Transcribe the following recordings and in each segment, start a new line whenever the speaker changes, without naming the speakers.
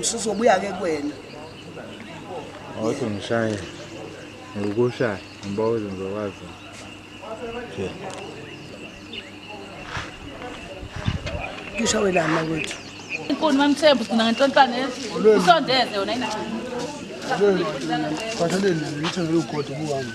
Sizobuya ke kuwena.
Awuthi ngishaye. Ngokushaya, ngibawa ngizokwazi. Nje.
Kisha wena mawethu.
Inkuni Mthembu sina ngentontwane usondeze yona ina.
Kwatheleni ngithi ngiyugodi buhamba.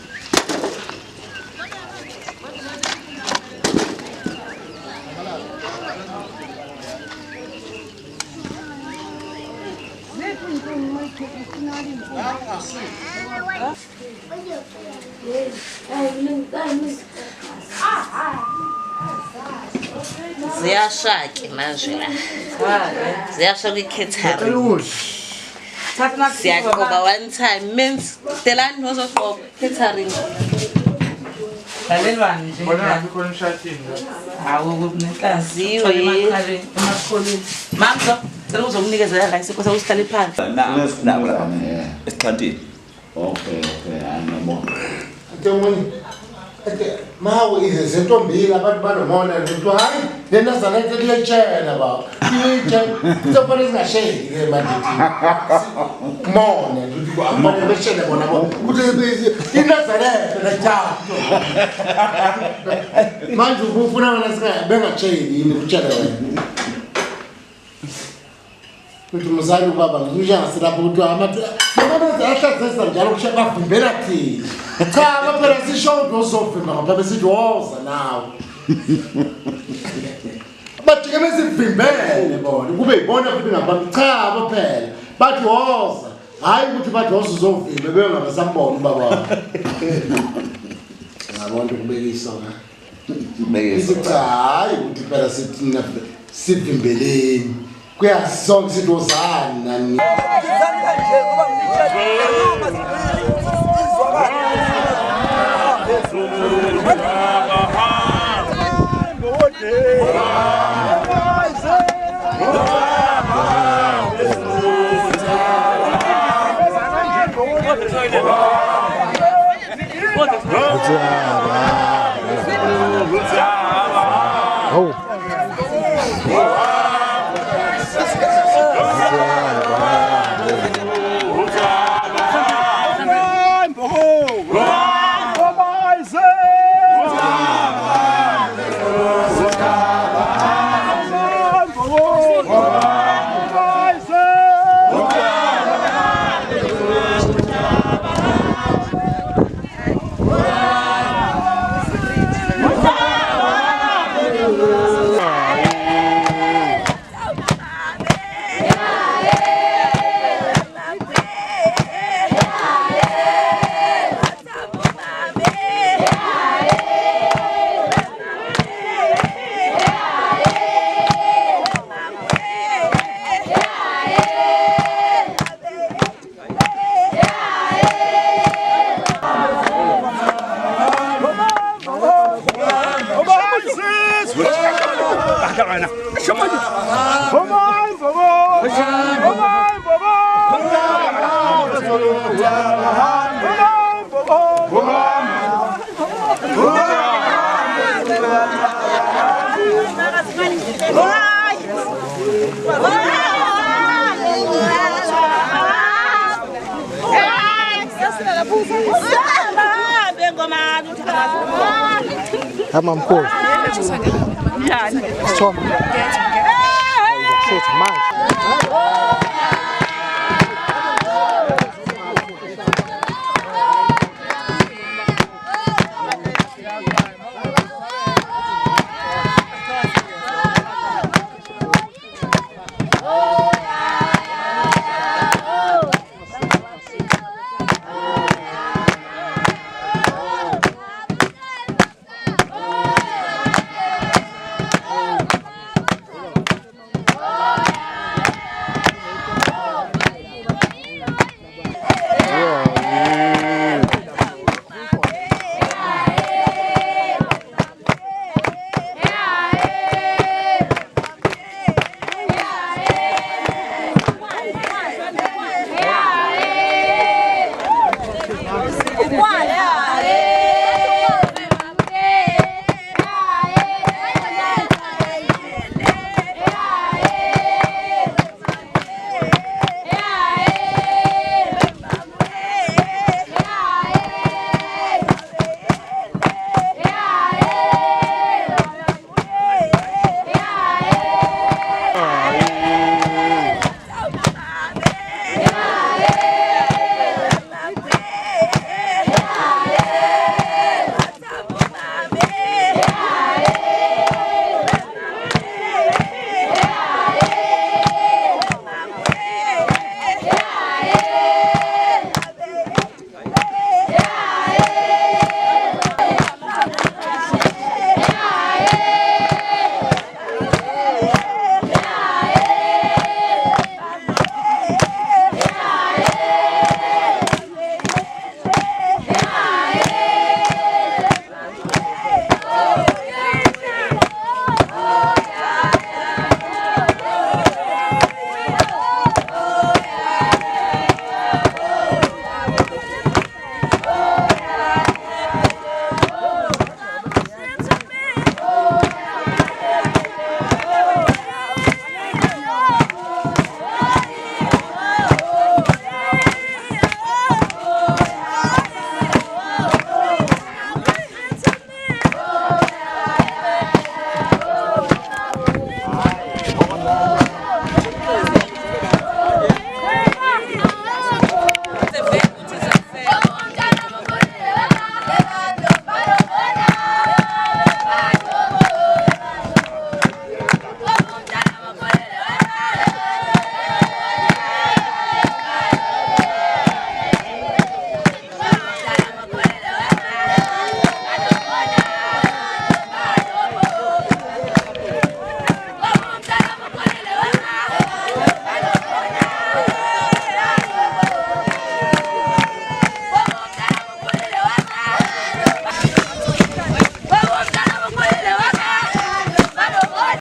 Ziyashaki manje la. Ziyashaka iKhethabahle. Siyagoba one time means telani nozogoba catering.
Lalelwani nje.
Bona ngikho nishadini.
Hawo kunenhlanziwe
Ziwe.
Mamzo, cela uzokunikeza la isikho usihlale phansi.
Nako la. Esixhantini.
Okay, I know. Ntomoni. Mawe izinto mbili abantu banomona ukuthi hayi lena zalete liyetshela ba. Liyetshela. Kuzofanele singashedi ke manje. Mona ukuthi abanye beshele bona ukuthi inazarete lethathu. Manje ufuna wena sika bengashedi yini kutshela wena. Kuthi mzali ubaba ngizujanga silapho ukuthi amathu abantu ahlathesa njalo kushaka bavimbela thina. Cha baphela sisho uzovimba ngapha besithi woza nawe. Bathi ke besivimbele bona kube yibona futhi ngapha cha baphela bathi woza hayi ukuthi bathi woza uzovimba bengabasambona ubaba wabo. Ngabona ukubekisa na. Bekisa hayi ukuthi phela sithi sivimbeleni. Kuyasonke sidozana nani.
Ama mkuu. Njani? Soma. Soma.